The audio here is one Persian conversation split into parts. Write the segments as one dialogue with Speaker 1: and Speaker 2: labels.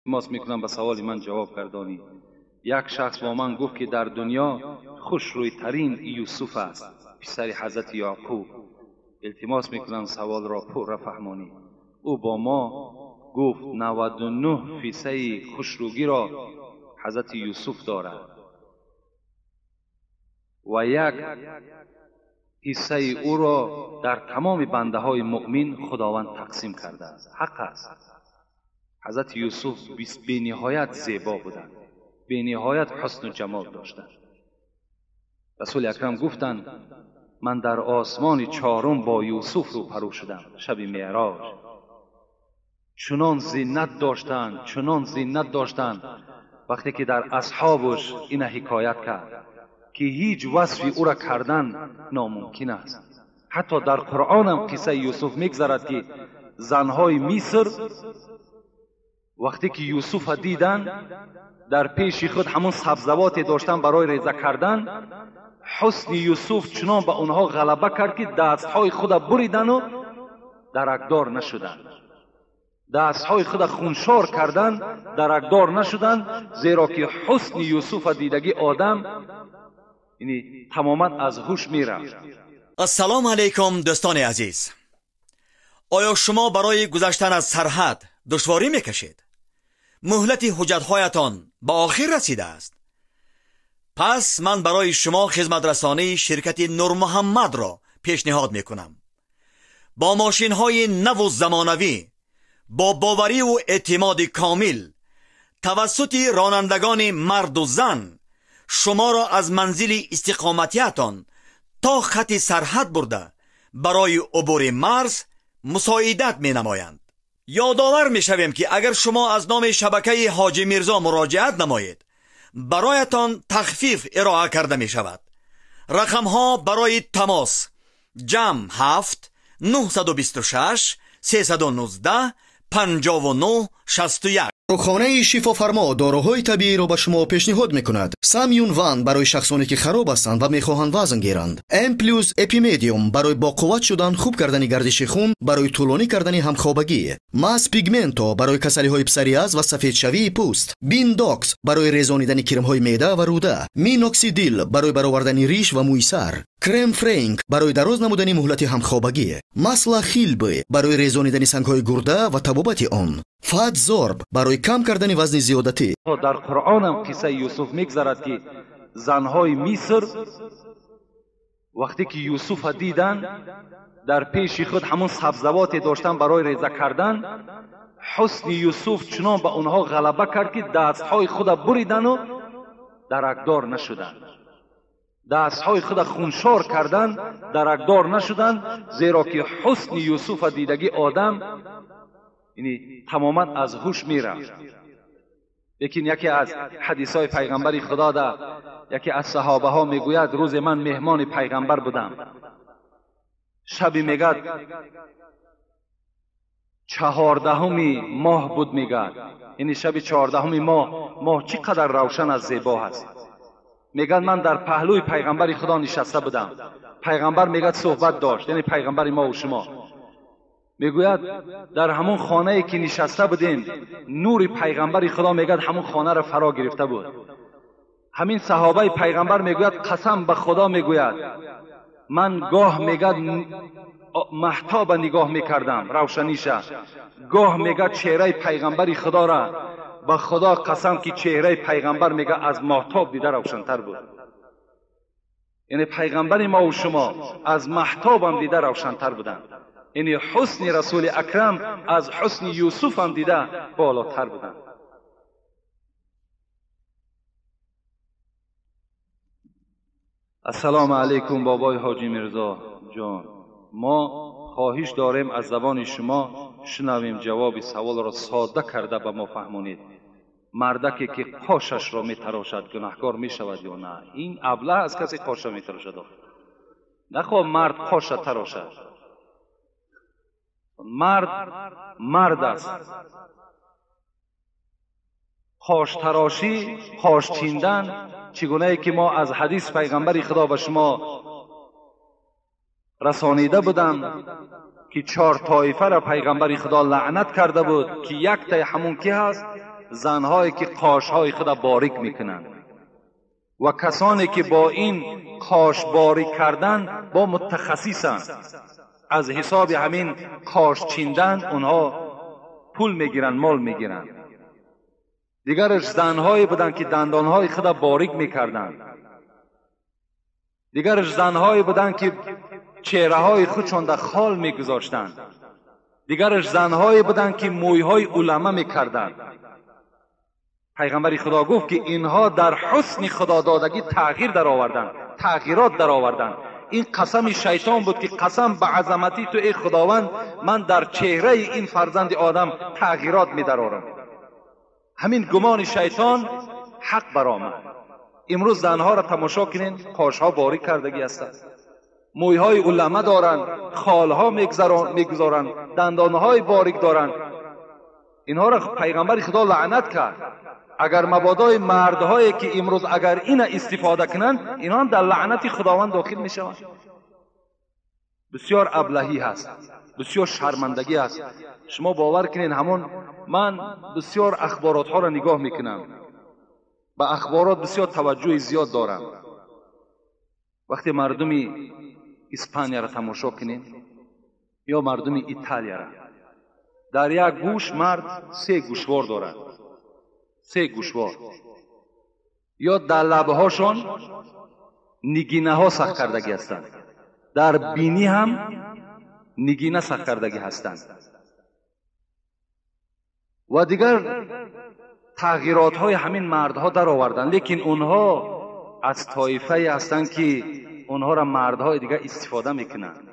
Speaker 1: التماس میکنم به سوال من جواب گردانی. یک شخص با من گفت که در دنیا خوشروی ترین یوسف است، پسر حضرت یعقوب. التماس میکنم سوال را پر فهمانی. او با ما گفت 99% خوشرویی را حضرت یوسف دارد و یک حصه او را در تمام بنده های مؤمن خداوند تقسیم کرده است. حق است. حضرت یوسف به نهایت زیبا بودند، به نهایت حسن و جمال داشتند. رسول اکرم گفتند من در آسمان چهارم با یوسف رو پرو شدم شب معراج. چنان زینت داشتند، چنان زینت داشتند. وقتی که در اصحابش این حکایت کرد که هیچ وصفی او را کردن ناممکن است. حتی در قرآن هم قصه یوسف میگذرد که زنهای مصر وقتی که یوسف دیدن در پیش خود همون سبزواتی داشتن برای ریزه کردن، حسن یوسف چنان به اونها غلبه کرد که دستهای خود بریدن و درکدار نشدن. دستهای خود خونشار کردن، درکدار نشدن، زیرا که حسن یوسف دیدگی آدم یعنی تماما از هوش میرفت.
Speaker 2: السلام علیکم دوستان عزیز. آیا شما برای گذشتن از سرحد دشواری میکشید؟ مهلت حجت‌هایتان به آخر رسیده است. پس من برای شما خدمت رسانی شرکت نور محمد را پیشنهاد میکنم. با ماشین‌های نو و زمانوی، با باوری و اعتماد کامل، توسط رانندگان مرد و زن شما را از منزل استقامتیتان تا خط سرحد برده برای عبور مرز مساعدت می نمایند. یادآور می شویم که اگر شما از نام شبکه حاجی میرزا مراجعت نمایید برایتان تخفیف ارائه کرده می شود. رقم ها برای تماس جمع 7 926 319 59 61.
Speaker 3: خانه شفا فرما داروهای طبیعی را به شما پیشنهاد میکند. سامیون وان برای شخصانی که خراب هستند و میخواهند وزن گیرند. ام پلوس اپیمدیوم برای با قوت شدن، خوب کردن گردش خون، برای طولانی کردن همخوابگی. ماس پیگمنتو برای کسلی های پسریاز و سفید شوی پوست. بینداکس برای ریزانیدن کرم های معده و روده. مینوکسیدیل برای برآوردن ریش و موی سر. کرم فرانک برای دراز نمودن مهلت همخوابگی. ماسلا خیلبه برای ریزانیدن سنگ های گرده و تبابت آن. فات زورب برای کم کردن وزن زیادتی.
Speaker 1: در قرآن هم قصه یوسف میگذرد که زنهای مصر وقتی که یوسف دیدن در پیش خود همون سبزواتی داشتن برای ریزه کردن، حسن یوسف چنان به اونها غلبه کرد که دستهای خود بریدن و درکدار نشدن. دستهای خود خونشار کردن، درکدار نشدن، زیرا که حسن یوسف دیدگی آدم یعنی تماما از هوش میرفت. لیکن یکی از حدیث های پیغمبر خدا ده، یکی از صحابه ها میگوید روز من مهمان پیغمبر بودم. شبی میگد 14 ماه بود میگد، یعنی شب 14 ماه چقدر روشن از زیبا هست. میگد من در پهلوی پیغمبر خدا نشسته بودم. پیغمبر میگد صحبت داشت، یعنی پیغمبر ما و شما. میگوید در همون خانه ای که نشسته بودیم نور پیغمبر خدا میگد همون خانه را فرا گرفته بود. همین صحابه پیغمبر میگوید قسم به خدا میگوید من گاه میگد مهتاب نگاه میکردم روشنیشه، گاه میگد چهره پیغمبر خدا را به خدا قسم که چهره پیغمبر میگه از مهتاب دیده روشنتر بود. یعنی پیغمبر ما و شما از مهتاب هم دیده روشنتر بودند. یعنی حسن رسول اکرم از حسن یوسف هم دیده بالاتر بودند. السلام علیکم بابای حاجی میرزا جان. ما خواهش داریم از زبان شما شنویم جواب سوال را ساده کرده به ما فهمونید. مردکی که قاشش را میتراشد گناهکار میشود یا نه؟ این ابله از کسی قاش میتراشد؟ نخواه مرد قاش تراشد. مرد است. قاش تراشی، قاش چیندن چگونه ای که ما از حدیث پیغمبر خدا به شما رسانیده بودم که 4 طایفه را پیغمبر خدا لعنت کرده بود که یک تای همون کی هست؟ زنهایی که قاشهای خود باریک میکنند و کسانی که با این قاش باریک کردن با متخصصند، از حساب همین قاش چیندن اونها پول میگیرن، مال میگیرن. دیگرش زنهایی بودن که دندانهای خود باریک میکردن. دیگرش زنهایی بودن که چهره‌های خودشان در خال میگذاشتند. دیگرش زنهایی بودن که مویهای علمه میکردند. پیغمبر خدا گفت که اینها در حسن خدا دادگی تغییر در آوردن، تغییرات در آوردن. این قسم شیطان بود که قسم به عظمتی تو ای خداوند، من در چهره این فرزند آدم تغییرات می درآورم. همین گمان شیطان حق برآمد. امروز زنها را تماشا کنین، قاشها باریک کردگی هستند، مویهای علمه دارند، خالها میگذارند، دندانهای باریک دارند. اینها را پیغمبر خدا لعنت کرد. اگر مبادای مردهایی که امروز اگر این استفاده کنند، اینها هم در لعنت خداوند داخل می شوند. بسیار ابلهی هست، بسیار شرمندگی هست. شما باور کنین، همون من بسیار اخبارات ها را نگاه میکنم، به اخبارات بسیار توجه زیاد دارم. وقتی مردمی اسپانیا را تماشا کنین یا مردمی ایتالیا را، در یک گوش مرد 3 گوشوار دارد، 3 گوشوار، یا در لبهاشون نگینه ها سخت کردگی هستند، در بینی هم نگینه سخت کردگی هستند و دیگر تغییرات های همین مردها در آوردن. لیکن اونها از طایفه هستند که اونها را مردهای دیگر استفاده میکنند،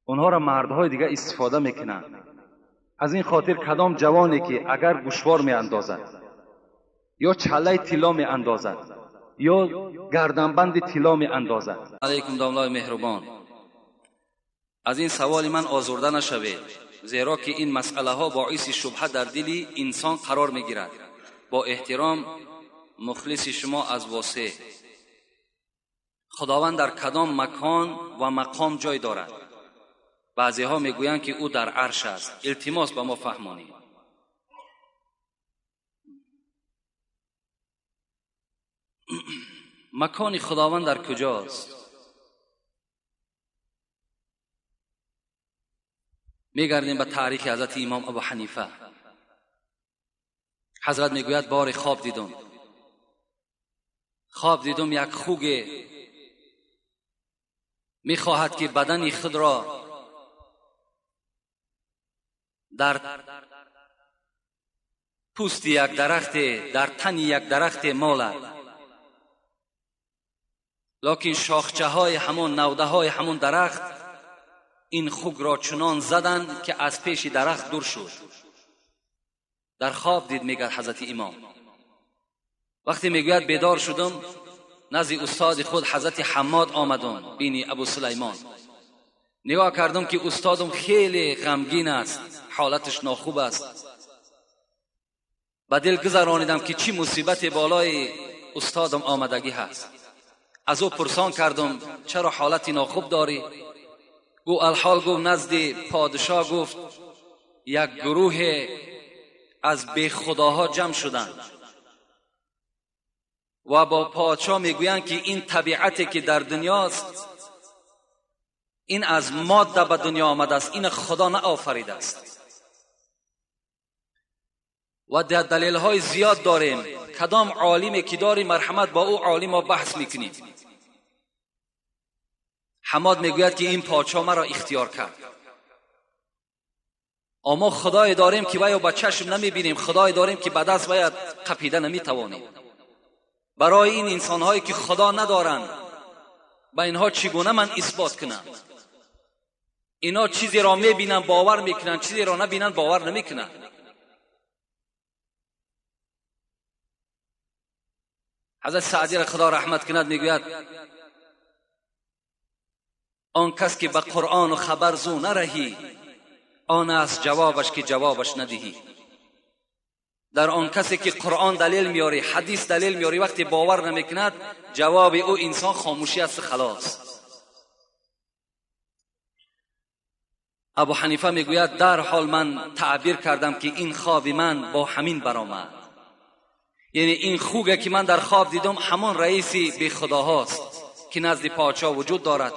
Speaker 1: اونها را مردهای دیگر استفاده میکنند. از این خاطر کدام جوانی که اگر گوشوار می اندازد یا چله طلا می اندازد یا گردنبند طلا می اندازد. علیکم داملای مهربان، از این سوال من آزرده نشوید، زیرا که این مسئله ها باعث شبهه در دل انسان قرار می گیرد. با احترام، مخلص شما از واسه. خداوند در کدام مکان و مقام جای دارد؟ بعضی ها میگویند که او در عرش است. التماس به ما فهمانید. مکان خداوند در کجاست؟ میگردیم به تاریخ حضرت امام ابو حنیفه. حضرت میگوید بار خواب دیدم یک خوک میخواهد که بدن خود را در پوست یک درخت، در تن یک درخت مالد، لکن شاخچه های همون نوده های همون درخت این خوک را چنان زدند که از پیش درخت دور شد. در خواب دید، میگه حضرت امام. وقتی میگوید بیدار شدم، نزد استاد خود حضرت حماد آمدم، بینی ابو سلیمان. نگاه کردم که استادم خیلی غمگین است، حالتش ناخوب است. به دل گذرانیدم که چی مصیبت بالای استادم آمدگی هست. از او پرسان کردم چرا حالتی ناخوب داری؟ گو الحال، گو نزد پادشاه، گفت یک گروه از بی خداها جمع شدند و با پادشاه میگویند که این طبیعتی که در دنیاست، این از ماده به دنیا آمده است، این خدا نه آفریده است. و در دلیل های زیاد داریم. کدام عالمی که داری مرحمت با او عالم و بحث میکنیم. حماد میگوید که این پادشاه مرا اختیار کرد. اما خدای داریم که وی با چشم نمیبینیم، خدای داریم که به دست وی قپیده نمیتوانیم. برای این انسانهایی که خدا ندارند، با اینها چگونه من اثبات کنم؟ اینا چیزی را میبینن باور میکنن، چیزی را نبینن باور نمیکنن. حضرت سعدی را خدا رحمت کند میگوید آن کس که به قرآن و خبر زو نرهی، آن است جوابش که جوابش ندهی. در آن کسی که قرآن دلیل میاری، حدیث دلیل میاری، وقتی باور نمیکند، جواب او انسان خاموشی است، خلاص. ابو حنیفه میگوید در حال من تعبیر کردم که این خواب من با همین برآمد، یعنی این خوگه که من در خواب دیدم همان رئیسی بی خداهاست که نزد پادشاه وجود دارد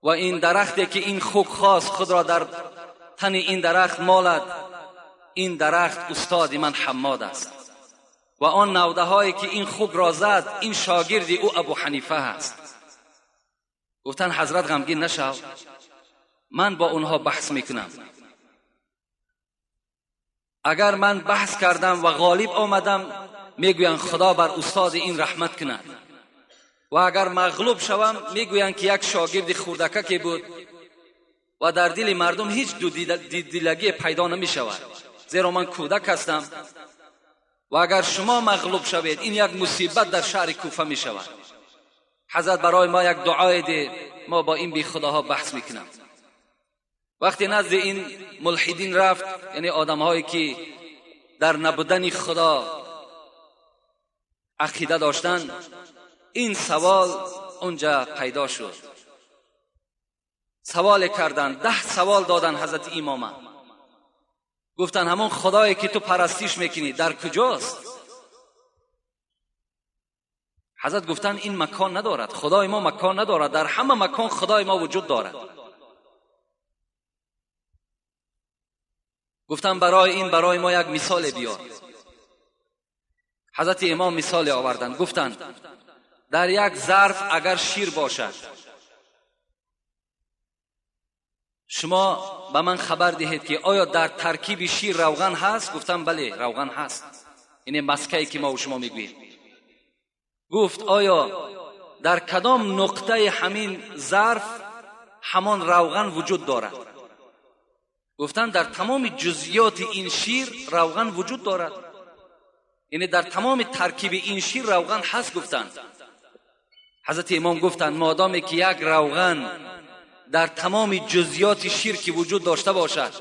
Speaker 1: و این درختی که این خوگ خواست خود را در تن این درخت مالد، این درخت استاد من حماد است و آن نوده هایی که این خوگ را زد این شاگرد او ابو حنیفه است. گفتن حضرت غمگین نشو، من با اونها بحث میکنم. اگر من بحث کردم و غالب آمدم میگویند خدا بر استاد این رحمت کند و اگر مغلوب شوم میگویند که یک شاگرد خوردکه که بود و در دل مردم هیچ دیدگی پیدا نمی شود، زیرا من کودک هستم و اگر شما مغلوب شوید این یک مصیبت در شهر کوفه می شود. حضرت برای ما یک دعای ده، ما با این بی خداها بحث میکنم. وقتی نزد این ملحدین رفت، یعنی آدم هایی که در نبودن خدا عقیده داشتن، این سوال اونجا پیدا شد. سوال کردن، 10 سوال دادن حضرت امام. گفتن همون خدایی که تو پرستیش میکنی در کجاست؟ حضرت گفتن این مکان ندارد، خدای ما مکان ندارد، در همه مکان خدای ما وجود دارد. گفتن برای ما یک مثال بیار. حضرت امام مثال آوردن. گفتن در یک ظرف اگر شیر باشد، شما به من خبر دهید که آیا در ترکیب شیر روغن هست؟ گفتم بله روغن هست، این مسکه‌ای که ما و شما میگوییم. گفت آیا در کدام نقطه همین ظرف همان روغن وجود دارد؟ گفتن در تمام جزئیات این شیر روغن وجود دارد، یعنی در تمام ترکیب این شیر روغن هست. گفتن حضرت امام گفتن مادامی که یک روغن در تمام جزئیات شیر که وجود داشته باشد،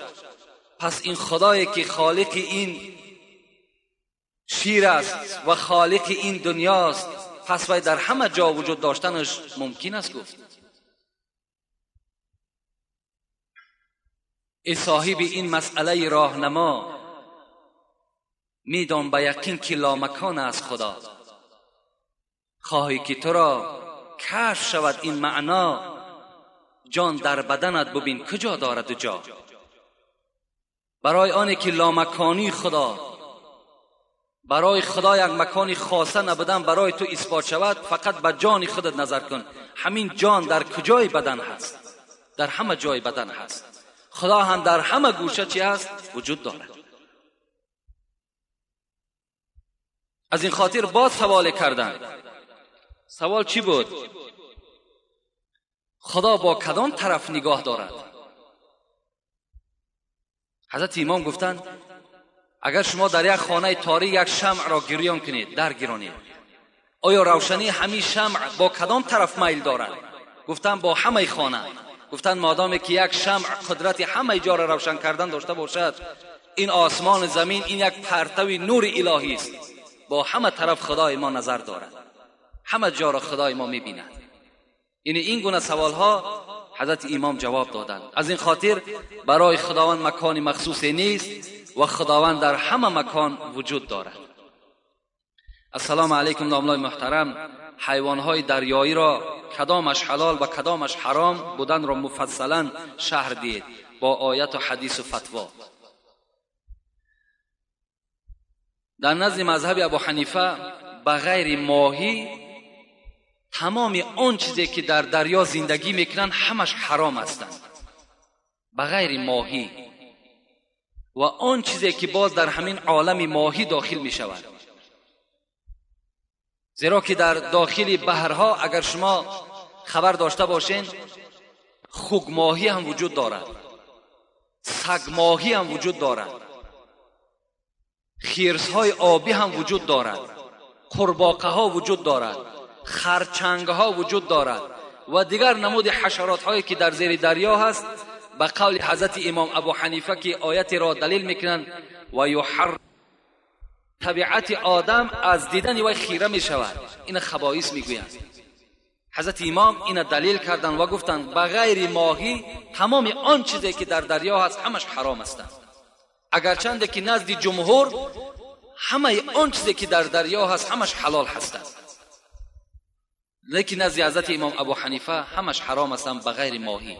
Speaker 1: پس این خدایی که خالق این شیر است و خالق این دنیاست، پس وی در همه جا وجود داشتنش ممکن است. گفت ای صاحب این مسئله راهنما، میدان به یقین که لامکان است خدا. خواهی که تو را کشف شود این معنا، جان در بدنت ببین کجا دارد جا. برای آنی که لامکانی خدا، برای خدا یک مکانی خاصه نبودن برای تو اثبات شود، فقط به جان خودت نظر کن. همین جان در کجای بدن هست؟ در همه جای بدن هست. خدا هم در همه گوشه چی هست؟ وجود دارد. از این خاطر باز سوال کردن. سوال چی بود؟ خدا با کدام طرف نگاه دارد؟ حضرت امام گفتند اگر شما در یک خانه تاریک یک شمع را گریان کنید، در گرانید، آیا روشنی همین شمع با کدام طرف میل دارد؟ گفتند با همه خانه. گفتند مادامی که یک شمع قدرت همه جا را روشن کردن داشته باشد، این آسمان زمین این یک پرتو نور الهی است، با همه طرف خدای ما نظر دارد، همه جا را خدای ما میبیند. یعنی این گونه سوال ها حضرت امام جواب دادند. از این خاطر برای خداوند مکان مخصوصی نیست و خداوند در همه مکان وجود دارد. السلام علیکم ناملای محترم. حیوانهای دریایی را کدامش حلال و کدامش حرام بودن را مفصلا شرح دید با آیت و حدیث و فتوا. در نزد مذهب ابو حنیفه بغیر ماهی تمام آن چیزی که در دریا زندگی میکنن همش حرام هستند، بغیر ماهی و آن چیزی که باز در همین عالم ماهی داخل می شود. زیرا که در داخل بحرها اگر شما خبر داشته باشین، خوگ ماهی هم وجود دارد، سگ ماهی هم وجود دارد، خرس‌های آبی هم وجود دارد، قورباغه ها وجود دارد، خرچنگ ها وجود دارد و دیگر نمود حشرات هایی که در زیر دریا هست. به قول حضرت امام ابو حنیفه که آیت را دلیل میکنند و یحر، طبیعت آدم از دیدن وی خیره می شود. این خبائث میگویند. حضرت امام این دلیل کردن و گفتند بغیر ماهی تمام آن چیزی که در دریا هست همش حرام است. اگرچند که نزد جمهور همه آن چیزی که در دریا هست همش حلال هست، لیکن نزد حضرت امام ابو حنیفه همش حرام است بغیر ماهی.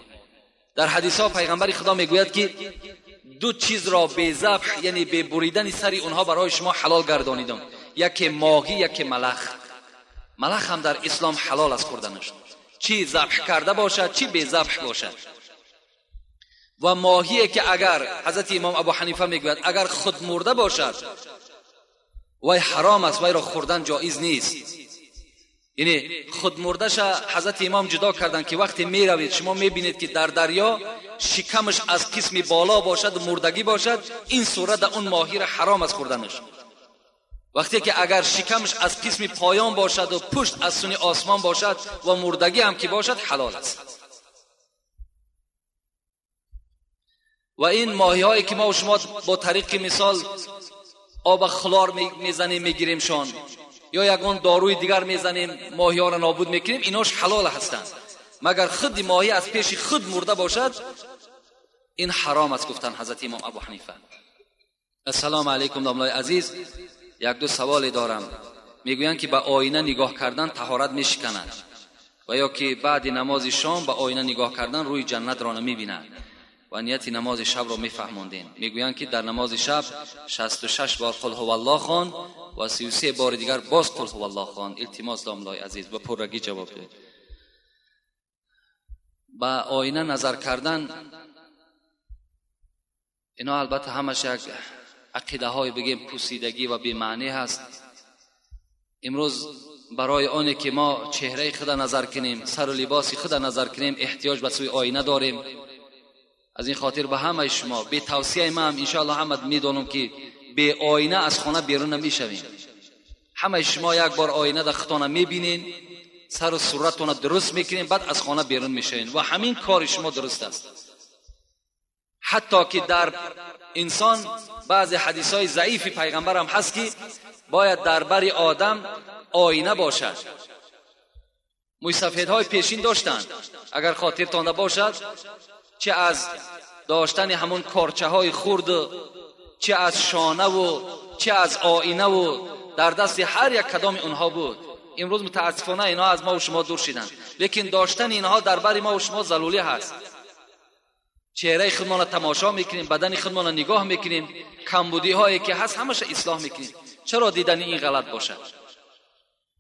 Speaker 1: در حدیث ها پیغمبر خدا میگوید که دو چیز را به ذبح یعنی به بریدن سر اونها برای شما حلال گردانیدم، یکی ماهی یکی ملخ. ملخ هم در اسلام حلال است خوردنش، چی ذبح کرده باشد چی به ذبح باشد. و ماهی که اگر حضرت امام ابو حنیفه میگوید اگر خود مرده باشد وای حرام است، وای را خوردن جایز نیست. یعنی خود مردش حضرت امام جدا کردن که وقتی می روید شما می بینید که در دریا شکمش از قسم بالا باشد مردگی باشد، این صورت اون ماهی را حرام است خوردنش. وقتی که اگر شکمش از قسم پایان باشد و پشت از سوی آسمان باشد و مردگی هم که باشد حلال است. و این ماهی هایی که ما و شما با طریق مثال آب خلار میزنیم میگیریمشان یا یگان داروی دیگر میزنیم ماهی ها را نابود میکنیم، ایناش حلال هستند، مگر خود ماهی از پیش خود مرده باشد این حرام است گفتن حضرت امام ابو حنیفه. السلام علیکم دوستان عزیز، یک دو سوال دارم. میگویند که به آینه نگاه کردن طهارت میشکند و یا که بعد نماز شام به آینه نگاه کردن روی جنت را نمیبیند و نیت نماز شب را میفهماندین. میگویند که در نماز شب 66 بار قل هو الله خوان و 33 بار دیگر باز قل هو الله خوان. التماس دوستان عزیز به پررگی جواب دهید. با آینه نظر کردن اینا البته همش یک عقیده های بگیم پوسیدگی و بی معنی هست. امروز برای آنی که ما چهره خود نظر کنیم، سر و لباس خود نظر کنیم، احتیاج به سوی آینه داریم. از این خاطر به همه شما به توصیه من ان شاء الله همت میدونم که به آینه از خانه بیرون نمیشویم. همه شما یک بار آینه در خودتان میبینین، سر و صورتتون درست میکنین، بعد از خانه بیرون میشین و همین کار شما درست است. حتی که در انسان بعضی حدیث های ضعیف پیغمبر هم هست که باید در بر آدم آینه باشد. موی سفیدهای پیشین داشتند اگر خاطرتان باشد، چه از داشتن همون کارچه های خرد، چه از شانه و چه از آینه و در دست هر یک کدام اونها بود. امروز متاسفانه اینها از ما و شما دور شدند، لیکن داشتن اینها در بر ما و شما ضروری هست. چهره خودمان تماشا میکنیم، بدن خودمان نگاه میکنیم، کمبودی هایی که هست همش اصلاح میکنیم. چرا دیدن این غلط باشد؟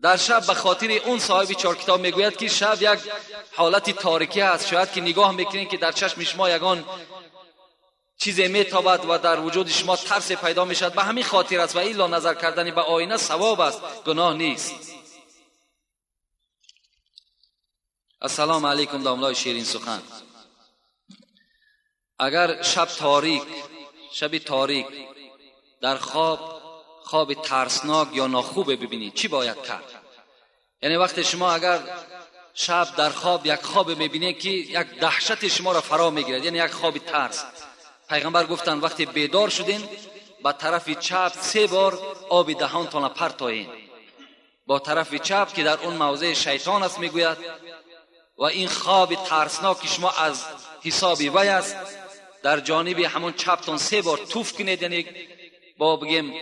Speaker 1: در شب به خاطر اون صاحب چهار کتاب میگوید که شب یک حالت تاریکی هست، شاید که نگاه میکنین که در چشم شما یگان چیزی میتابد و در وجود شما ترس پیدا میشد. به همین خاطر است و الا نظر کردن به آینه ثواب است، گناه نیست. السلام علیکم داملای شیرین سخن. اگر شب تاریک در خواب ترسناک یا ناخوب ببینید چی باید کرد؟ یعنی وقتی شما اگر شب در خواب یک خواب میبینید که یک دهشت شما را فرا میگیرد، یعنی یک خواب ترس، پیغمبر گفتن وقتی بیدار شدین با طرف چپ 3 بار آب دهانتان پرتایین، با طرف چپ که در اون موضع شیطان است میگوید، و این خواب ترسناک شما از حسابی وی است در جانب همون چپتان 3 بار توف کنید، یعنی با بگیم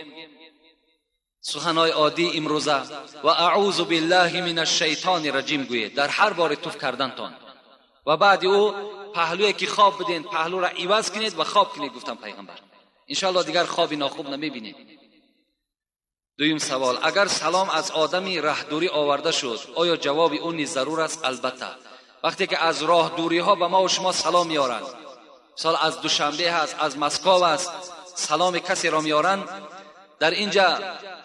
Speaker 1: سخنهای عادی امروزه و اعوذ بالله من الشیطان الرجیم گویید در هر بار توف کردنتان، و بعد او پهلوی که خواب بدین پهلو را عوض کنید و خواب کنید گفتم پیغمبر. انشاءالله دیگر خوابی ناخوب نمیبینید. دویم سوال، اگر سلام از آدمی راه دوری آورده شد آیا جواب اون نیز ضرور است؟ البته وقتی که از راه دوری ها به ما و شما سلام میارند، مثلا از دوشنبه هست، از مسکو است، سلام کسی را میارند، در اینجا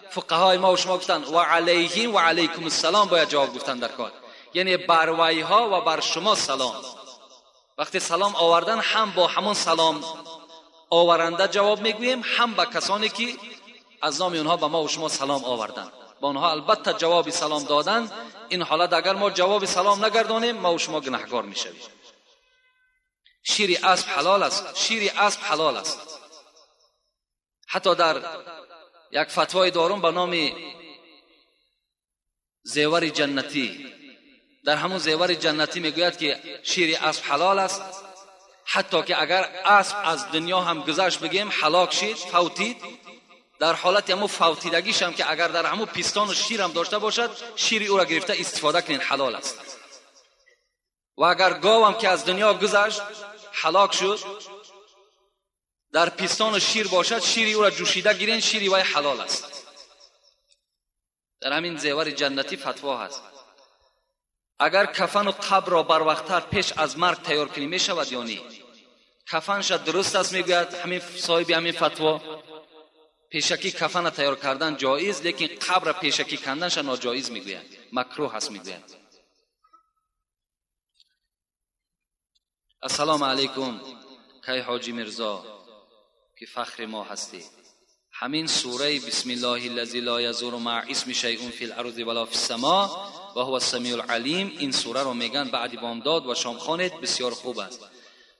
Speaker 1: فقهای ما و شما گفتن و علیهم و علیکم السلام باید جواب گفتن در کار، یعنی بر ویها و بر شما سلام. وقتی سلام آوردن هم با همون سلام آورنده جواب میگوییم، هم با کسانی که از نام اونها به ما و شما سلام آوردن با اونها البته جواب سلام دادن. این حالت اگر ما جواب سلام نگردانیم ما و شما گناهکار میشویم. شیر اسب حلال است، شیر اسب حلال است. حتی در یک فتوای دارم به نام زیور جنتی، در همون زیور جنتی میگوید که شیر اسب حلال است، حتی که اگر اسب از دنیا هم گذشت بگیم هلاک شد، فوتید، در حالت همون فوتیدگیش هم که اگر در همون پیستان و شیر هم داشته باشد، شیر او را گرفته استفاده کنین، حلال است. و اگر گاو هم که از دنیا گذشت هلاک شد، در پیستان و شیر باشد، شیر او را جوشیده گیرین، شیر وای حلال است. در همین زیور جنتی فتوا هست. اگر کفن و قبر را بر وقت‌تر پیش از مرگ تیار کنی می شود یا نه؟ کفنش درست است میگوید همین صاحب همین فتوا، پیشکی کفن تیار کردن جایز، لیکن قبر پیشکی کندنش ناجایز میگوید، مکروه هست میگوید. السلام علیکم کی حاجی مرزا که فخر ما هستی. همین سوره بسم الله الذی لا یضر مع اسم شیء فی الارض ولا فی السماء و هو السمیع العلیم، این سوره رو میگن بعد بامداد و شام خوانید، بسیار خوب است.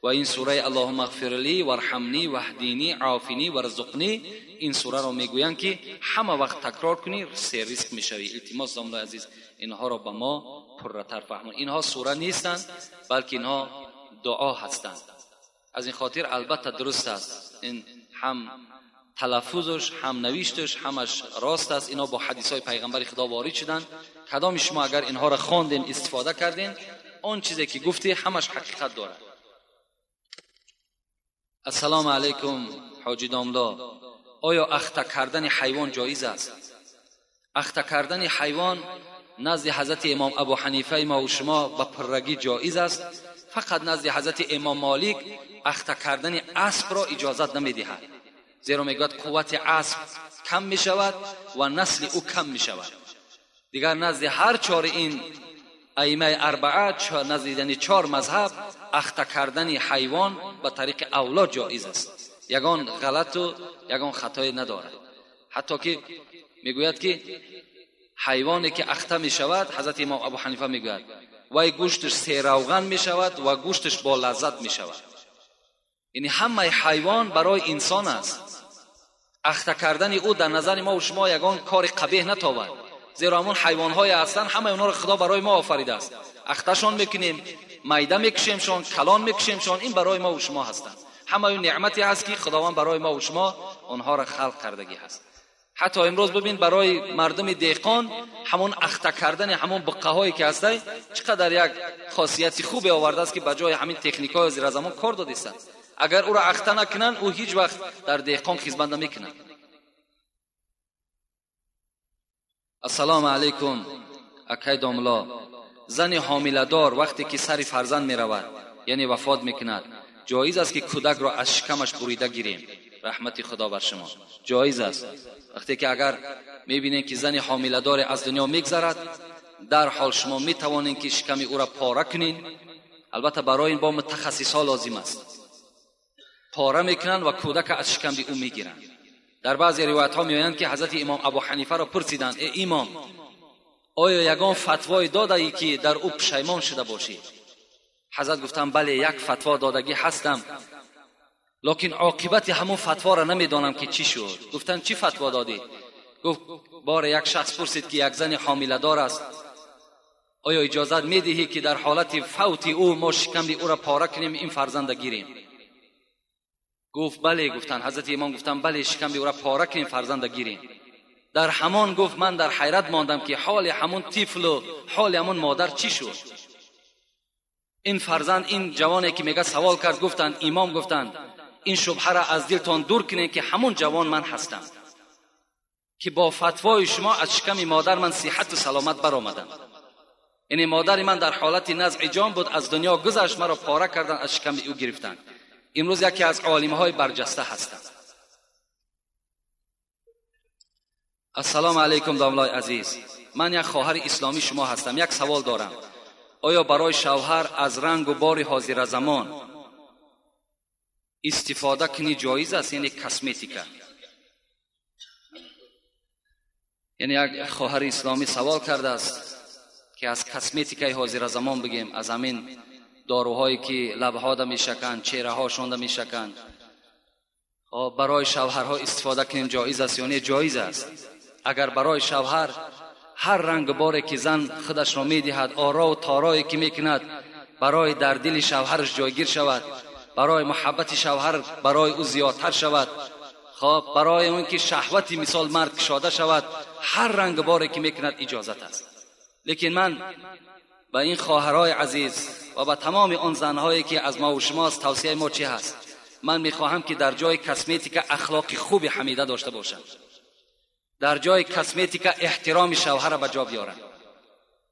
Speaker 1: و این سوره اللهم اغفر لی وارحمنی واهدینی عافینی وارزقنی، این سوره رو میگوین که همه وقت تکرار کنی سه رزق میشوی. التماس دامنای عزیز اینها رو به ما پرتر فهمون. اینها سوره نیستند بلکه اینها دعا هستند. از این خاطر البته درست است، این هم تلفظش هم نوشتش همش راست است. اینا با حدیث های پیغمبر خدا وارد شدن. کدام شما اگر اینها را خواندین استفاده کردین، اون چیزی که گفتی همش حقیقت داره. السلام علیکم حاجی داملا، آیا اخته کردن حیوان جایز است؟ اخته کردن حیوان نزد حضرت امام ابو حنیفه ما و شما به پرگی جایز است. فقط نزد حضرت امام مالک اخته کردن اسب را اجازت نمیدهد، زیرا میگوید قوت اسب کم می شود و نسل او کم می شود. دیگر نزد هر چهار این ائمه اربعه، نزد چهار مذهب، اخته کردن حیوان به طریق اولاد جایز است. یگان غلط و یگان خطای ندارد. حتی که میگوید که حیوانی که اخته می شود، حضرت امام ابو حنیفه میگوید وای گوشتش سه روغن می شود و گوشتش با لذت می شود. یعنی همه حیوان برای انسان است. اخته کردن او در نظر ما و شما یگان کار قبیح نتاود، زیرا همون حیوان های هستند همه اونا رو خدا برای ما آفریده است. اختهشان میکنیم، میده میکشیمشان، کلان میکشیمشان، این برای ما و شما هستند. همه اون نعمتی هست که خداوند برای ما و شما اونها را خلق کردگی هست. حتی امروز ببین برای مردم دهقان همون اخته کردن همون بقه هایی که هسته چقدر یک خاصیتی خوبی آورده است که بجای همین تکنیک‌های زیر زمان کار داده است. اگر او را اخته نکنن او هیچ وقت در دهقان خدمت نمیکنن. السلام علیکم اکای داملا، زن حامله دار وقتی که سر فرزند می رود یعنی وفات میکند، جایز است که کودک را از شکمش بریده گیریم؟ رحمت خدا بر شما. جایز است. وقتی که اگر میبینید که زن حامله دار از دنیا میگذرد، در حال شما میتوانید که شکم او را پاره کنین. البته برای این با متخصص ها لازم است. پاره میکنن و کودک از شکم او میگیرن. در بعضی روایت ها میآیند که حضرت امام ابو حنیفه را پرسیدند ای امام، آیا یگان فتوای داده ای که در او پشیمان شده باشی؟ حضرت گفتند بله، یک فتوا دادگی هستم، لکن عاقبت همون فتوا را نمیدانم که چی شد. گفتند چی فتوا دادی؟ گفت بار یک شخص پرسید که یک زن حامله دار است، آیا اجازت میدهی که در حالت فوت او ما شکم او را پاره کنیم این فرزند گیریم؟ گفت بله. گفتند حضرت امام گفتند بله، شکم او را پاره کنیم فرزند گیریم. در همان گفت من در حیرت ماندم که حال همون طفل و حال همون مادر چی شد. این فرزند، این جوانی که میگه سوال کرد، گفتند امام گفتند این شبهه را از دلتان دور کنید که همون جوان من هستم که با فتوای شما از شکم مادر من صحت و سلامت برآمدم. این مادر من در حالت نزع جان بود، از دنیا گذشت، مرا پاره کردن، از شکم او گرفتند. امروز یکی از عالم‌های برجسته هستند. السلام علیکم داملای عزیز، من یک خواهر اسلامی شما هستم. یک سوال دارم، آیا برای شوهر از رنگ و بار حاضر زمان استفاده کنی جایز است؟ یعنی کسمتیکا. یعنی یک خواهر اسلامی سوال کرده است که از کسمتیکای حاضر زمان بگیم، از همین داروهایی که لبها ده میشکن، چهره هاشون ده میشکن، برای شوهرها استفاده کنیم جایز است یا نه؟ جایز است. اگر برای شوهر
Speaker 4: هر رنگ باری که زن خودش را میدهد، آرا و تارایی که میکند برای در دل شوهرش جایگیر شود، برای محبت شوهر برای او زیادتر شود، خب برای اون که شهوتی مثال مرد کشاده شود، هر رنگ باری که میکند اجازت است. لیکن من به این خواهرای عزیز و به تمام آن زنهایی که از ما و شماست توصیه ما چی هست؟ من میخواهم که در جای کسمتیک اخلاق خوب حمیده داشته باشند، در جای کسمتیک احترام شوهر را به جا بیارند،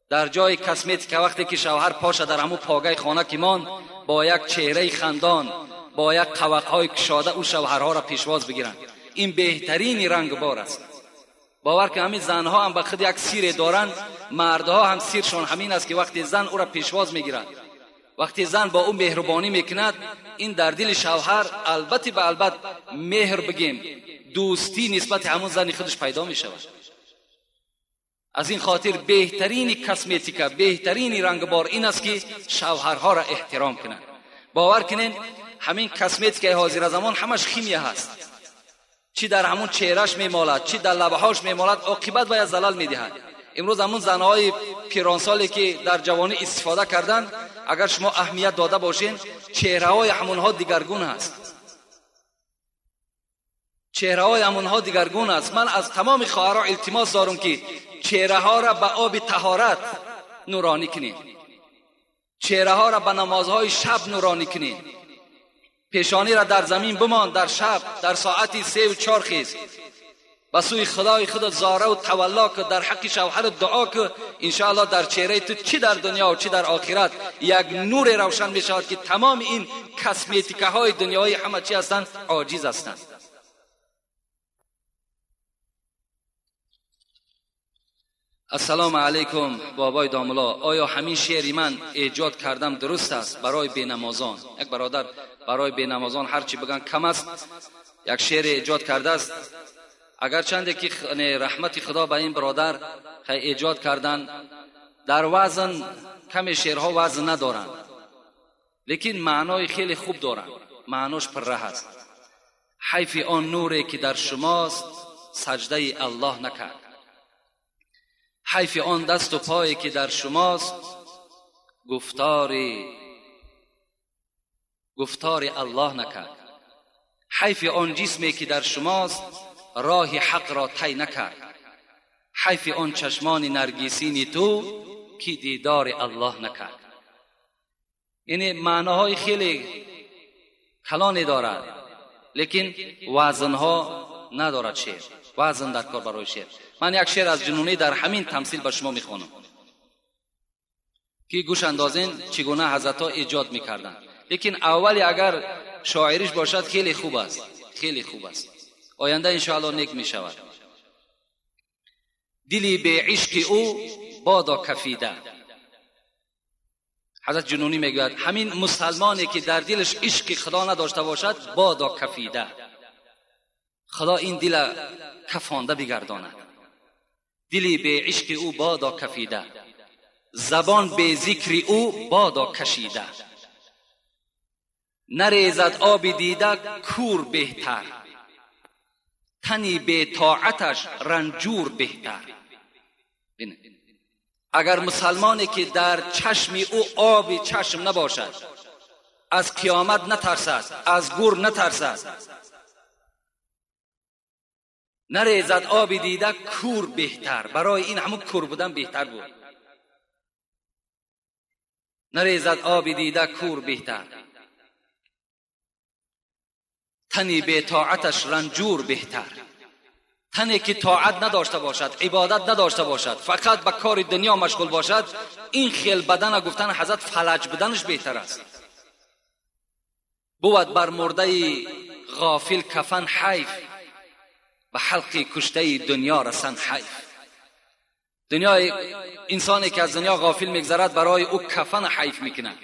Speaker 4: در جای کسمتیک وقتی که شوهر پاشه در همون پاگه خانه که مان با یک چهره خندان با یک قوقهای کشاده او شوهرها را پیشواز بگیرند. این بهترین رنگ بار است. باور که همین زنها هم به خود یک سیر دارند، مردها هم سیرشان همین است که وقتی زن او را پیشواز میگیرد، وقتی زن با او مهربانی میکند، این در دل شوهر البته به البته مهر بگیم دوستی نسبت همون زن خودش پیدا میشود. از این خاطر بهترین کسمتیکا، بهترین رنگ بار این است که شوهرها را احترام کنند. باور کنین همین کسمتیکای حاضر زمان همش خیمیه هست، چی در همون چهرهش میمالد، چی در لبهاش میمالد، عاقبت باید زلال میدهد. امروز همون زنهای پیرانسالی که در جوانی استفاده کردن، اگر شما اهمیت داده باشین چهره های همونها دیگرگون هست، چهره های همونها دیگرگون است. من از تمام خواهرها التماس دارم که چهره ها را به آب طهارت نورانی کنین، چهره ها را به نمازهای شب نورانی کنین، پیشانی را در زمین بمان در شب در ساعت 3 و 4 خیز به سوی خدای خود زاره و تولا که در حق شوهر دعا که انشاءالله در چهره تو چی در دنیا و چی در آخرت یک نور روشن می شود که تمام این کسمتیکه های دنیایی همه چی هستند عاجز هستند. السلام علیکم بابای داملا، آیا همین شعری من ایجاد کردم درست است برای بینمازان؟ یک برادر برای بینمازان هرچی بگن کم است، یک شعر ایجاد کرده است. اگر چنده که رحمت خدا به این برادر ایجاد کردن، در وزن کم شعرها وزن ندارن، لیکن معنای خیلی خوب دارن، معناش پره هست. حیف آن نوری که در شماست سجده الله نکرد، حیف آن دست و پایی که در شماست گفتار الله نکرد، حیف آن جسمی که در شماست راه حق را طی نکرد، حیف آن چشمان نرگسین تو که دیدار الله نکرد. این معناهای خیلی کلانی دارد، لیکن وزنها ندارد شعر، وزن در کار برای شعر. من یک شعر از جنونی در همین تمثیل به شما میخوانم که گوش اندازین چگونه حضرت‌ها ایجاد میکردن. لیکن اولی اگر شاعریش باشد خیلی خوب است، خیلی خوب است، آینده انشاءالله نیک می شود. دلی به عشق او بادا کفیده. حضرت جنونی میگوید همین مسلمانی که در دلش عشق خدا نداشته باشد بادا کفیده، خدا این دل کفانده بگرداند. دلی به عشق او بادا کفیده، زبان به ذکر او بادا کشیده، نریزد آب دیده کور بهتر، تنی به طاعتش رنجور بهتر. اگر مسلمانی که در چشم او آب چشم نباشد، از قیامت نترسد، از گور نترسد، نریزد آب دیده کور بهتر. برای این همون کور بودن بهتر بود. نریزد آب دیده کور بهتر، تنی به طاعتش رنجور بهتر. تنی که طاعت نداشته باشد، عبادت نداشته باشد، فقط به کار دنیا مشغول باشد، این خیل بدن گفتن حضرت فلج بدنش بهتر است. بود بر مرده غافل کفن حیف، به حلق کشته دنیا رسن حیف. دنیا انسانی که از دنیا غافل میگذرد برای او کفن حیف میکنه.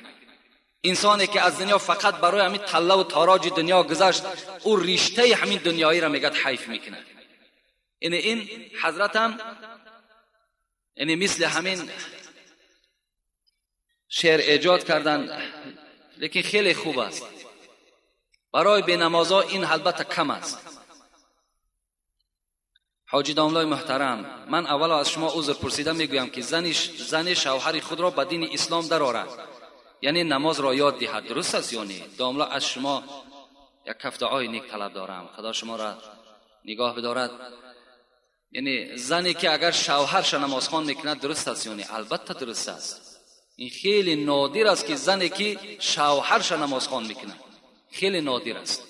Speaker 4: انسانی که از دنیا فقط برای همین طله و تاراج دنیا گذشت، او رشته همین دنیایی را میگد حیف میکنه. این حضرت هم مثل همین شعر ایجاد کردن، لیکن خیلی خوب است. برای بینمازا این البته کم است. حاجی داملای محترم، من اول از شما عذر پرسیدم میگویم که زن شوهر خود را به دین اسلام درآورد، یعنی نماز را یاد دهد، درست است یا نه؟ داملا از شما یک کف دعای نیک طلب دارم، خدا شما را نگاه بدارد. یعنی زنی که اگر شوهرش نماز خوان میکند درست است یا نه؟ البته درست است. این خیلی نادر است که زنی که شوهرش نماز خوان میکند، خیلی نادر است.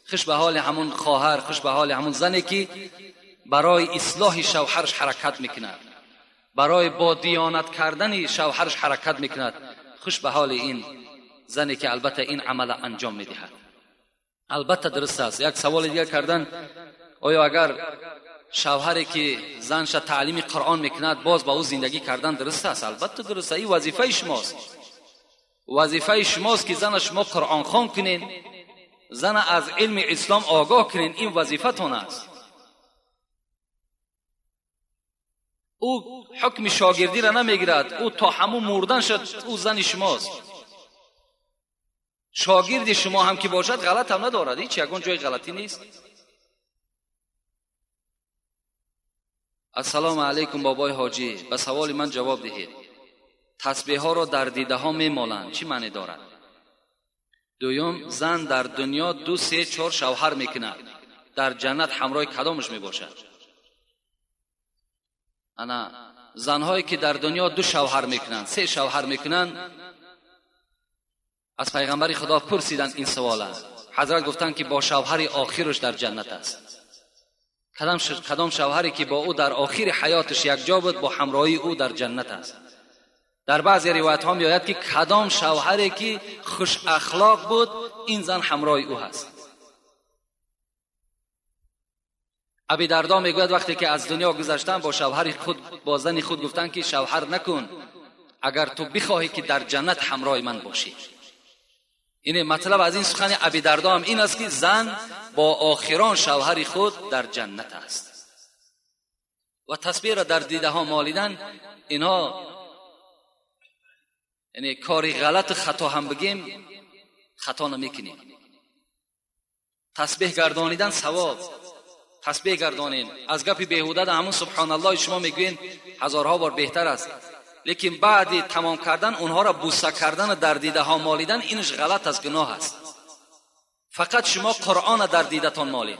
Speaker 4: خوش به حال همون خواهر، خوش به حال همون زنی که برای اصلاح شوهرش حرکت میکند، برای با دیانت کردن شوهرش حرکت میکند. خوش به حال این زنی که البته این عمل انجام میدهد. البته درست است. یک سوال دیگر کردن، آیا اگر شوهری که زنش تعلیم قرآن میکند باز با او زندگی کردن درست است؟ البته درست است. این وظیفه شماست، وظیفه شماست که زن شما قرآن خوان کنین، زن از علم اسلام آگاه کنین. این وظیفتون است. او حکم شاگردی را نمیگیرد، او تا همون مردن شد او زن شماست. شاگرد شما هم که باشد غلط هم ندارد، هیچ یگان جای غلطی نیست. السلام علیکم بابای حاجی، به سوال من جواب دهید. تسبیح ها را در دیده ها میمالند، چی معنی دارد؟ دویم، زن در دنیا 2 3 4 شوهر میکند، در جنت همراه کدامش میباشد؟ انا زنهایی که در دنیا 2 شوهر میکنند، 3 شوهر میکنند، از پیغمبر خدا پرسیدند این سوال. حضرت گفتند که با شوهر آخرش در جنت است. کدام شوهری که با او در آخر حیاتش یک جا بود با همراهی او در جنت است. در بعضی روایت ها میآید که کدام شوهری که خوش اخلاق بود این زن همراه او هست. ابی دردا میگوید وقتی که از دنیا گذشتن با شوهر خود، با زن خود گفتن که شوهر نکن اگر تو بخواهی که در جنت همراه من باشی. این مطلب از این سخن ابی دردا هم این است که زن با آخران شوهر خود در جنت است. و تسبیح را در دیده ها مالیدن، اینها یعنی کاری غلط خطا هم بگیم خطا نمیکنیم. تسبیح گردانیدن ثواب، تسبیح گردانین. از گپی بیهوده ده همون سبحان الله شما میگوین هزارها بار بهتر است، لیکن بعد تمام کردن اونها را بوسه کردن در دیده ها مالیدن اینش غلط است، گناه است. فقط شما قرآن در دیدتان مالین،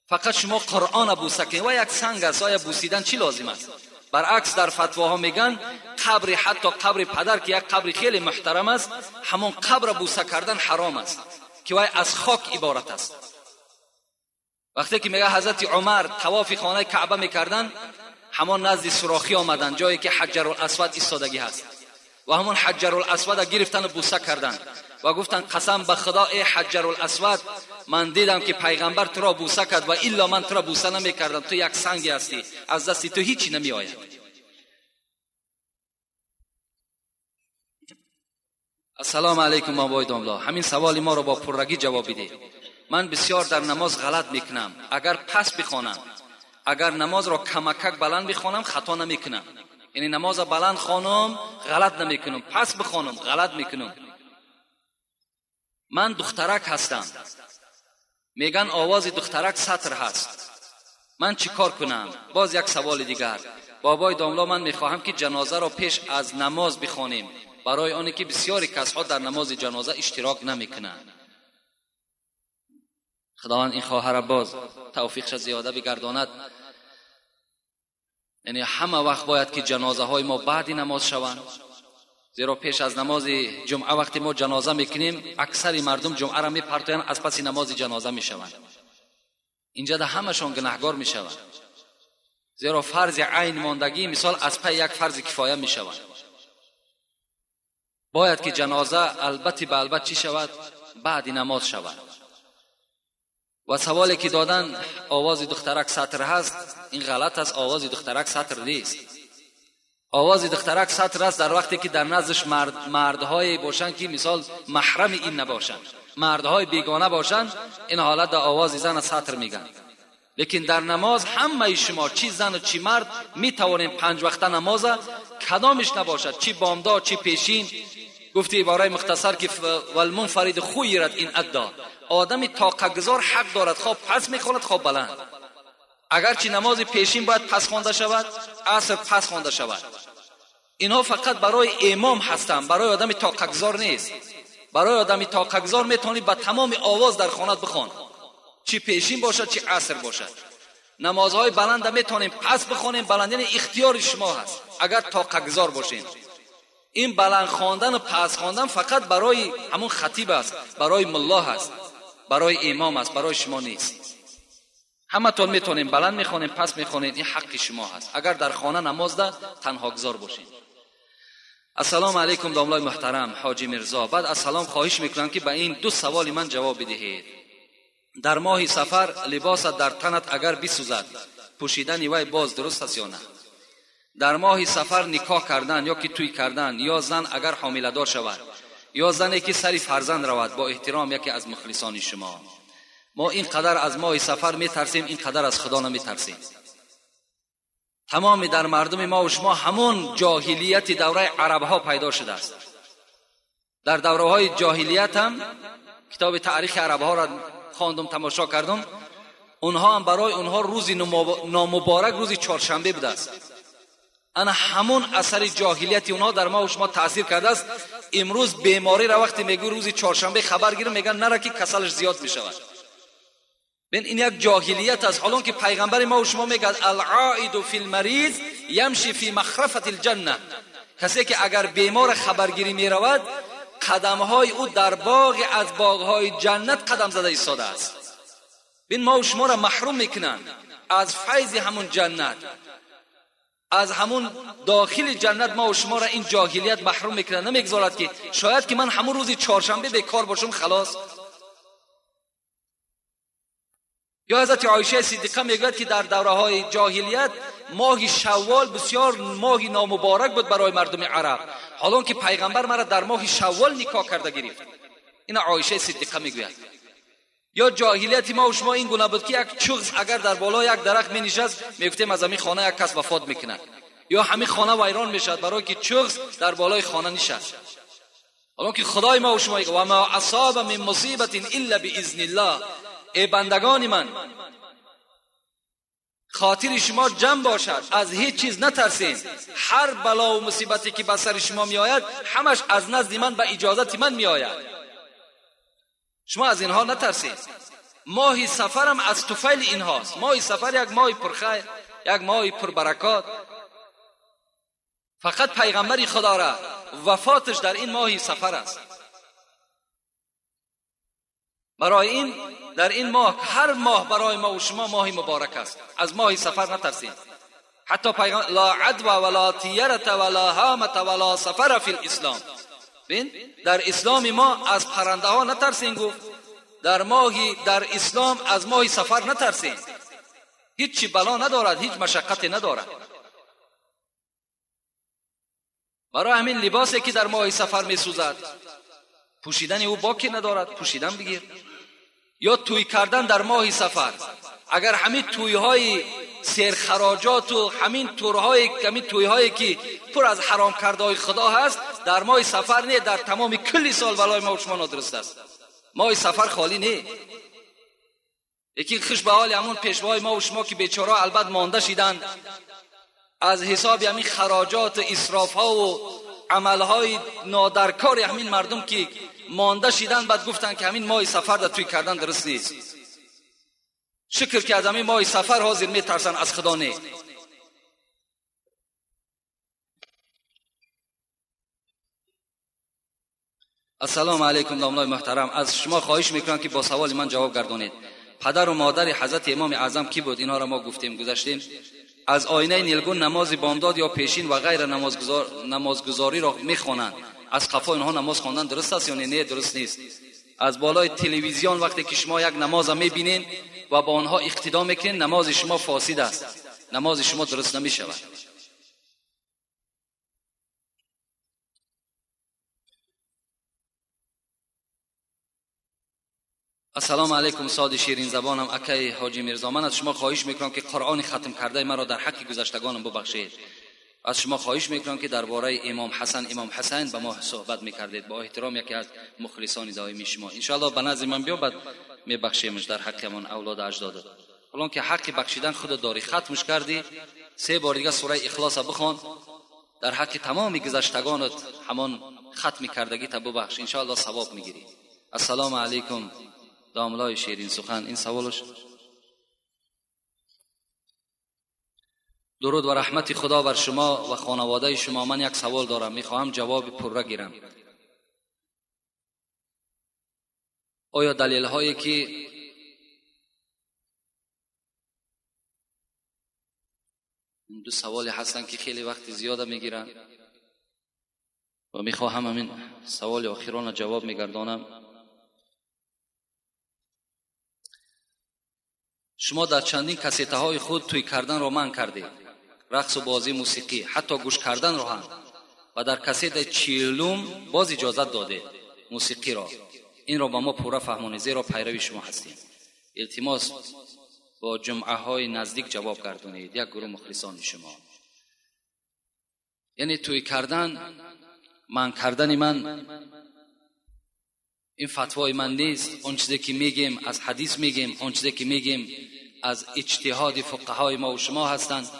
Speaker 4: فقط شما قرآن بوسه کنید. و یک سنگ است، آیا بوسیدن چی لازم است؟ برعکس در فتواها میگن قبر، حتی قبر پدر که یک قبر خیلی محترم است، همون قبر بوسه کردن حرام است که وای از خاک عبارت است. وقتی که میگه حضرت عمر طواف خانه کعبه میکردن، همون نزد سوراخی آمدن، جایی که حجر الاسود ایستادگی هست، و همون حجر الاسود گرفتن و بوسه کردن و گفتن قسم به خدا ای حجر الاسود، من دیدم که پیغمبر تو را بوسه کرد و الا من تو را بوسه نمیکردم، تو یک سنگی هستی، از دست تو هیچی نمیآید. السلام علیکم بابای داملا، همین سوال ما را با پررگی جواب بده. من بسیار در نماز غلط میکنم، اگر پس بخوانم، اگر نماز را کمکک بلند بخوانم خطا نمیکنم. یعنی نماز بلند خوانم غلط نمیکنم، پس بخوانم غلط میکنم. من دخترک هستم، میگن آواز دخترک سطر هست، من چی کار کنم؟ باز یک سوال دیگر. بابای داملا، من میخواهم که جنازه را پیش از نماز بخوانیم، برای آنی که بسیاری کسها در نماز جنازه اشتراک نمیکنند. خداوند این خواهر باز توفیقش زیاده بگرداند. یعنی همه وقت باید که جنازه های ما بعد نماز شوند، زیرا پیش از نماز جمعه وقتی ما جنازه میکنیم اکثر مردم جمعه را میپرتوین، از پس نماز جنازه میشوند. اینجا ده همشون گناهگار میشوند، زیرا فرض عین ماندگی مثال از پای یک فرض کفایه میشوند. باید که جنازه البته به البته چی شود؟ بعد نماز شود. و سوالی که دادن آواز دخترک سطر هست، این غلط است. آواز دخترک سطر نیست. آواز دخترک سطر است در وقتی که در نزدش مردهای باشند که مثال محرم این نباشند، مردهای بیگانه باشند، این حالت در آواز زن سطر میگن. لیکن در نماز همه شما چی زن و چی مرد می توانیم 5 وقته نماز کدامش نباشد، چی بامداد چی پیشین. گفتی عباره مختصر که والمنفرد خیرت این ادا، آدمی طاقت گذار حق دارد خواب پس میخواند خواب بلند. اگرچه نماز پیشین باید پس خوانده شود، عصر پس خوانده شود. اینها فقط برای امام هستند، برای آدم طاقت‌گذار نیست. برای آدم طاقت‌گذار میتونی با تمام آواز در خانه بخوان، چی پیشین باشد چی عصر باشد. نمازهای بلند میتونیم پس بخونیم، بلند یعنی اختیار شما هست اگر طاقت‌گذار باشین. این بلند خواندن و پس خواندن فقط برای همون خطیب است، برای ملا است، برای امام است، برای شما نیست. همه تون میتونیم بلند میخونیم پس میخونیم، این حق شما هست اگر در خانه نماز ده تنها گذار باشین. السلام علیکم داملای محترم حاجی میرزا. بعد از سلام خواهش میکنم که به این دو سوال من جواب بدهید. در ماه سفر لباست در تنت اگر بسوزد پوشیدن وی باز درست است یا نه؟ در ماه سفر نکاح کردن یا که توی کردن، یا زن اگر حامله دار شود، یا زنی که سری فرزند رود، با احترام یکی از مخلصان شما. ما اینقدر از ماه سفر میترسیم، اینقدر از خدا نمیترسیم. تمام در مردم ما و شما همون جاهلیت دوره عرب ها پیدا شده است. در دوره های جاهلیت هم کتاب تاریخ عرب ها را خواندم، تماشا کردم. اونها هم برای اونها روزی نامبارک روزی چهارشنبه بوده است. انا همون اثر جاهلیت اونها در ما و شما تاثیر کرده است. امروز بیماری را وقتی میگو روزی چهارشنبه خبر گیرم میگن نره که کسلش زیاد میشود. ببین این یک جاهلیت است، حالان که پیغمبر ما و شما میگه العائد فی المریض یمشی فی مخرفة الجنه. کسی که اگر بیمار خبرگیری میرود قدمهای او در باغ از باغهای جنت قدم زده ایستاده است. ببین ما و شما را محروم میکنن از فیض همون جنت، از همون داخل جنت. ما و شما را این جاهلیت محروم میکنن، نمیگذارد که شاید که من همون روزی چهارشنبه بیکار باشم خلاص. یا حضرت عایشه صدیقه میگوید که در دوره های جاهلیت ماه شوال بسیار ماه نامبارک بود برای مردم عرب، حالان که پیغمبر مرا در ماه شوال نکاح کرده گرفت. این عایشه صدیقه میگوید. یا جاهلیت ما و شما این گونه بود که یک چغز اگر در بالای یک درخت می نشست میگفتیم از همین خانه یک کس وفات میکنه، یا همین خانه ویران میشد برای که چغز در بالای خانه نشست. حالان که خدای ما و شما میگه و ما اصاب من مصیبت الا باذن الله. ای بندگان من، خاطر شما جمع باشد، از هیچ چیز نترسین. هر بلا و مصیبتی که به سر شما می آید همش از نزد من به اجازت من می آید. شما از اینها نترسید. ماه سفر هم از طفیل اینهاست. ماه سفر یک ماه پرخیر، یک ماه پربرکات. فقط پیغمبر خدا را وفاتش در این ماه سفر است. برای این در این ماه، هر ماه برای ما و شما ماه مبارک است. از ماه سفر نترسید. حتی پیغمبر لا عدوى ولا طیرة ولا هامة ولا سفر فی الاسلام. ببین در اسلام ما از پرنده ها نترسین. گفت در اسلام از ماه سفر نترسین. هیچ چی بلا ندارد، هیچ مشقتی ندارد. برای همین لباسی که در ماه سفر می سوزد پوشیدن او باکی ندارد، پوشیدن بگیر. یا توی کردن در ماه سفر، اگر همین تویهای سرخراجات و همین تویهایی که پر از حرام کردهای خدا هست در ماه سفر نه، در تمام کل سال برای ما و شما نادرست است. ماه سفر خالی نه. یکی خوش به حال همون پیشوای ما و شما که بیچاره البته مانده شدند از حساب همین خراجات اسراف ها و عمل های نادرکار همین مردم که مانده شدند. بعد گفتن که همین ماه سفر در توی کردن درست نیست. شکر که از همین ماه سفر حاضر میترسن، از خدا نه. السلام علیکم داملای محترم. از شما خواهش میکنم که با سوال من جواب گردانید. پدر و مادر حضرت امام اعظم کی بود؟ اینها را ما گفتیم گذاشتیم. از آینه نیلگون نماز بامداد یا پیشین و غیر نمازگزاری را میخوانند. از قفا اینها نماز خواندن درست است یا نه؟ درست نیست. از بالای تلویزیون وقتی که شما یک نماز میبینین و با آنها اقتدا میکنین، نماز شما فاسد است، نماز شما درست نمیشود. السلام علیکم استاد شیرین زبانم اکای حاجی میرزا. من از شما خواهش میکنم که قرآن ختم کرده مرا در حق گذشتگانم ببخشید. از شما خواهش میکنم که درباره امام حسین با ما صحبت میکردید، با احترام یکی از مخلصان دائمی شما. ان شاء الله به نزد من بیا، بعد میبخشیمش در حق من اولاد اجداد. الان که حق بخشیدن خود داری، ختمش کردی، 3 بار دیگه سوره اخلاص بخوان، در حق تمام گذشتگانت همان ختم کردگی تا ببخش، ان شاء الله ثواب میگیری. السلام علیکم. داملای شیرین سخن. این سوالش. درود و رحمت خدا بر شما و خانواده شما. من یک سوال دارم، میخواهم جواب پرره گیرم. آیا دلیل هایی که دو سوالی هستن که خیلی وقت زیاده میگیرن و میخواهم همین سوال آخران جواب میگردانم. شما در چندین کسیته های خود توی کردن را منع کردید، رقص و بازی موسیقی، حتی گوش کردن را هم، و در کسیت 40 باز اجازت داده موسیقی را. این را با ما پورا فهمانید، زیرا پیروی شما هستیم. التماس با جمعه های نزدیک جواب گردونید. یک گروه مخلصان شما. یعنی توی کردن، من کردن من، این فتوای من نیست. اون چیزی که میگیم از حدیث میگیم، اون چیزی که میگیم از اجتهاد فقهای ما و شما هستند.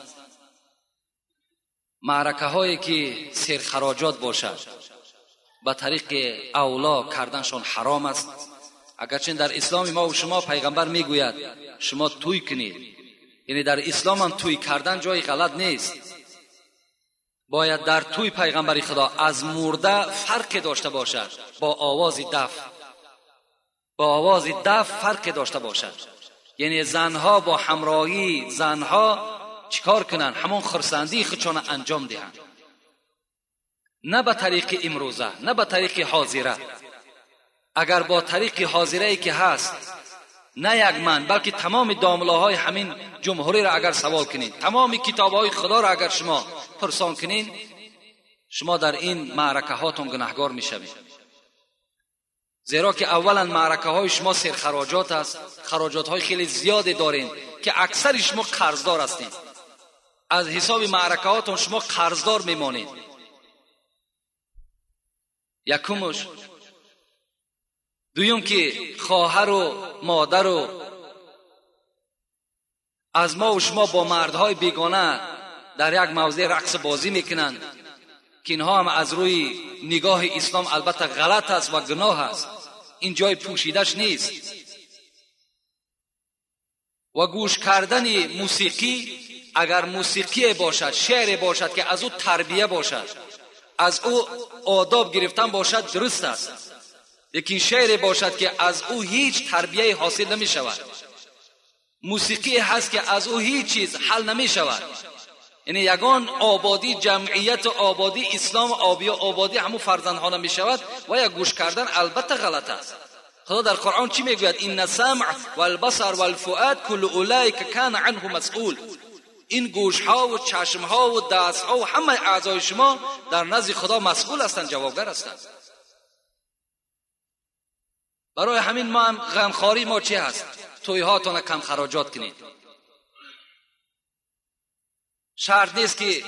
Speaker 4: معرکه هایی که سرخراجات باشد به طریق اولا کردنشان حرام است. اگرچه در اسلام ما و شما پیغمبر میگوید شما توی کنید، یعنی در اسلام هم توی کردن جای غلط نیست. باید در توی پیغمبری خدا از مرده فرق داشته باشد، با آواز دف فرق داشته باشد. یعنی زنها با همراهی زنها چیکار کنن؟ همون خرسندی خودشان انجام دهند، نه به طریق امروزه، نه به طریق حاضره. اگر با طریق حاضره ای که هست، نه یک من بلکه تمام داملاهای همین جمهوری را اگر سوال کنید، تمام کتابهای خدا را اگر شما پرسان کنین، شما در این معرکه هاتون گناهگار میشوید. زیرا که اولا معرکه های شما سرخراجات است، خراجات های خیلی زیاده دارین که اکثر شما قرضدار هستین. از حساب معرکه هاتون شما قرضدار میمانید. یکمش. دویم که خواهر و مادر و از ما و شما با مردهای بیگانه در یک موضع رقص بازی میکنند که اینها هم از روی نگاه اسلام البته غلط است و گناه است، این جای پوشیدش نیست. و گوش کردن موسیقی، اگر موسیقی باشد، شعر باشد که از او تربیه باشد، از او آداب گرفتن باشد، درست است. لیکن شعر باشد که از او هیچ تربیه حاصل نمی شود، موسیقی هست که از او هیچ چیز حل نمی شود. یعنی یگان آبادی جمعیت و آبادی اسلام آبادی همون فرزندها نمی شود و یک گوش کردن البته غلط است. خدا در قرآن چی میگوید؟ این السمع والبصر والفؤاد كل اولئک کان عنه مسئول. این گوش ها و چشم ها و دست ها و همه اعضای شما در نزد خدا مسئول هستند، جوابگر هستند. برای همین ما هم غمخواری ما چی هست؟ توی هاتون کم خراجات کنید. شرط نیست که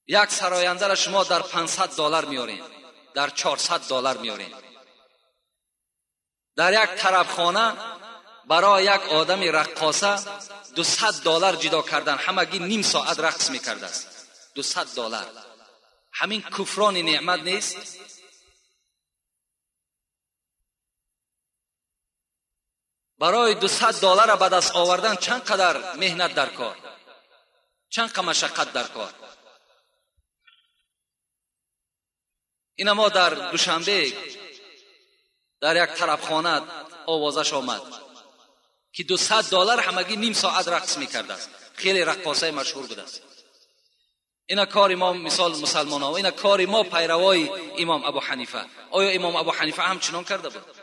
Speaker 4: یک سراینده را شما در $500 میارین، در $400 میارین. در یک طربخانه برای یک آدم رقاصه $200 جدا کردن، همگی نیم ساعت رقص میکرده است. $200. همین کفران نعمت نیست؟ برای $200 را به دست آوردن چند قدر مهنت در کار، چند قدر مشقت در کار. این ما در دوشنبه در یک طربخانه آوازش آمد که $200 همگی نیم ساعت رقص میکرده است. خیلی رقاصه مشهور بوده است. اینا کار ما مثال مسلمان ها، اینا کار ما پیروای امام ابو حنیفه. آیا امام ابو حنیفه هم چنان کرده بود؟